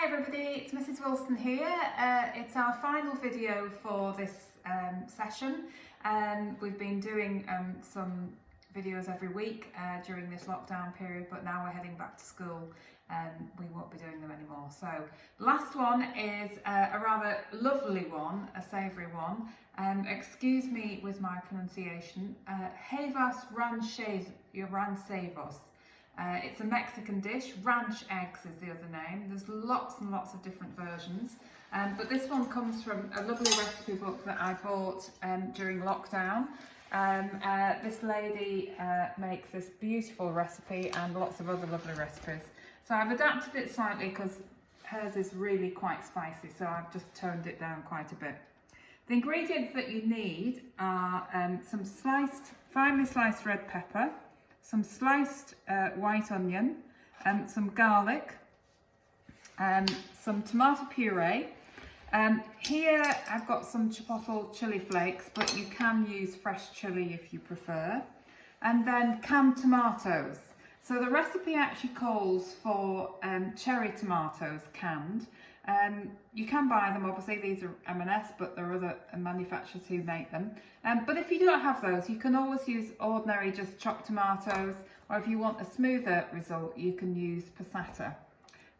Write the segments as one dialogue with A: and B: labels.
A: Hi everybody, it's Mrs Wilson here. It's our final video for this session. We've been doing some videos every week during this lockdown period, but now we're heading back to school and we won't be doing them anymore. So last one is a rather lovely one, a savoury one. Excuse me with my pronunciation. Huevos Rancheros. It's a Mexican dish. Ranch eggs is the other name. There's lots and lots of different versions, but this one comes from a lovely recipe book that I bought during lockdown. This lady makes this beautiful recipe and lots of other lovely recipes. So I've adapted it slightly because hers is really quite spicy, so I've just toned it down quite a bit. The ingredients that you need are some finely sliced red pepper, some sliced white onion, some garlic, some tomato puree. Here I've got some chipotle chili flakes, but you can use fresh chili if you prefer. And then canned tomatoes. So the recipe actually calls for cherry tomatoes canned. You can buy them, obviously these are M&S, but there are other manufacturers who make them. But if you don't have those, you can always use ordinary just chopped tomatoes, or if you want a smoother result, you can use passata.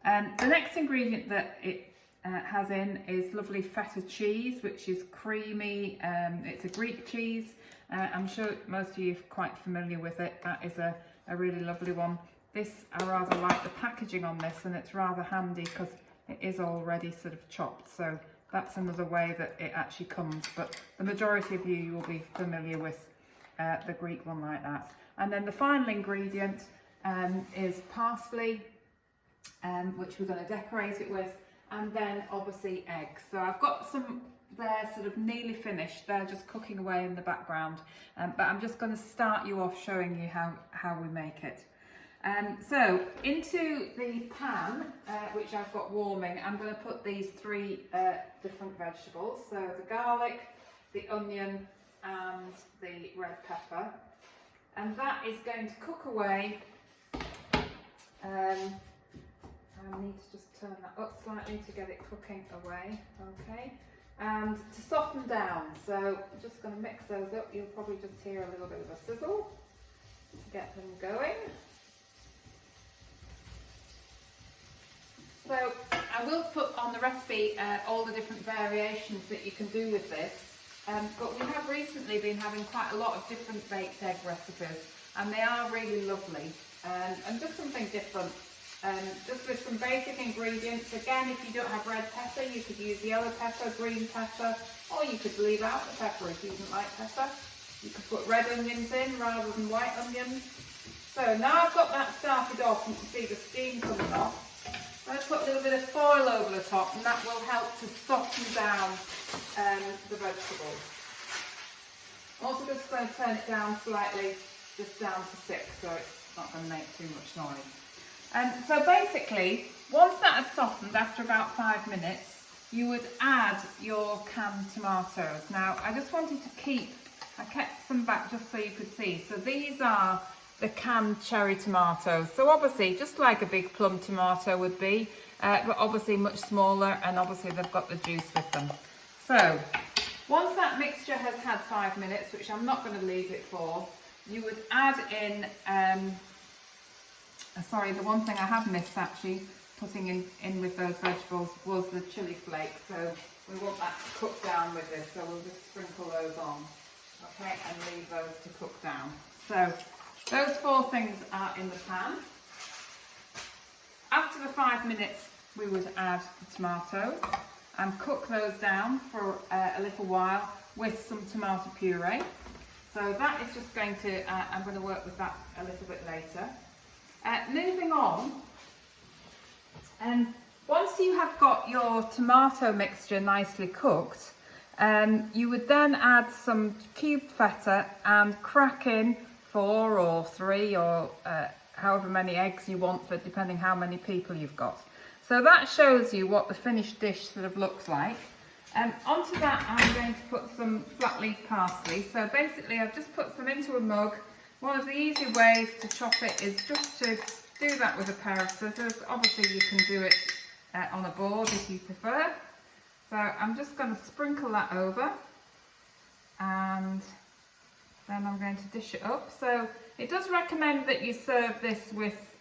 A: The next ingredient that it has in is lovely feta cheese, which is creamy. It's a Greek cheese. I'm sure most of you are quite familiar with it. That is a really lovely one. I rather like the packaging on this, and it's rather handy because it is already sort of chopped, so that's another way that it actually comes, but the majority of you will be familiar with the Greek one like that. And then the final ingredient is parsley, which we're going to decorate it with, and then obviously eggs. So I've got some there sort of nearly finished, they're just cooking away in the background, but I'm just going to start you off showing you how we make it. So into the pan, which I've got warming, I'm going to put these three different vegetables. So the garlic, the onion and the red pepper. And that is going to cook away. I need to just turn that up slightly to get it cooking away. Okay. And to soften down. So I'm just going to mix those up. You'll probably just hear a little bit of a sizzle to get them going. So I will put on the recipe all the different variations that you can do with this, but we have recently been having quite a lot of different baked egg recipes, and they are really lovely, and just something different, just with some basic ingredients. Again, if you don't have red pepper, you could use yellow pepper, green pepper, or you could leave out the pepper if you don't like pepper. You could put red onions in rather than white onions. So now I've got that started off, you can see the steam coming off. Let's put a little bit of foil over the top, and that will help to soften down the vegetables. I'm also just going to turn it down slightly, just down to 6, so it's not going to make too much noise. So basically, once that has softened after about 5 minutes, you would add your canned tomatoes. Now, I just wanted to I kept some back just so you could see. So these are the canned cherry tomatoes. So obviously, just like a big plum tomato would be, but obviously much smaller, and obviously they've got the juice with them. So once that mixture has had 5 minutes, which I'm not going to leave it for, you would add in, sorry, the one thing I have missed actually putting in with those vegetables was the chili flakes. So we want that to cook down with this, so we'll just sprinkle those on, okay, and leave those to cook down. So those 4 things are in the pan. After the 5 minutes, we would add the tomatoes and cook those down for a little while with some tomato puree. So that is just going to, I'm going to work with that a little bit later. Moving on, once you have got your tomato mixture nicely cooked, you would then add some cubed feta and crack in 4 or 3 or however many eggs you want, for depending how many people you've got. So that shows you what the finished dish sort of looks like. Onto that I'm going to put some flat leaf parsley. So basically I've just put some into a mug. One of the easy ways to chop it is just to do that with a pair of scissors. Obviously you can do it on a board if you prefer. So I'm just going to sprinkle that over, and then I'm going to dish it up. So it does recommend that you serve this with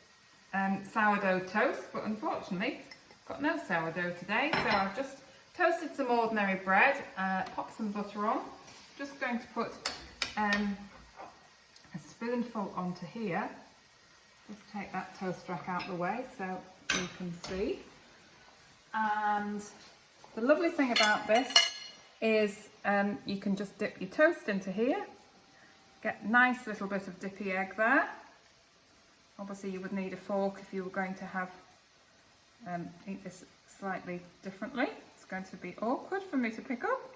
A: sourdough toast, but unfortunately I've got no sourdough today, so I've just toasted some ordinary bread, popped some butter on. Just going to put a spoonful onto here. Just take that toast rack out of the way so you can see. And the lovely thing about this is you can just dip your toast into here. Get a nice little bit of dippy egg there. Obviously you would need a fork if you were going to have eat this slightly differently. It's going to be awkward for me to pick up.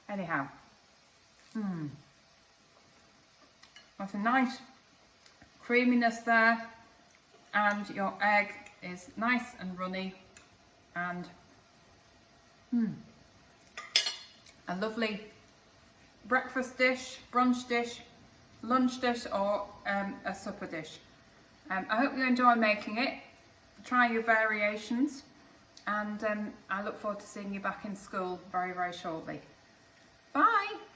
A: Anyhow. That's a nice creaminess there, and your egg is nice and runny, and a lovely breakfast dish, brunch dish, lunch dish, or a supper dish. I hope you enjoy making it. Try your variations, and I look forward to seeing you back in school very, very shortly. Bye!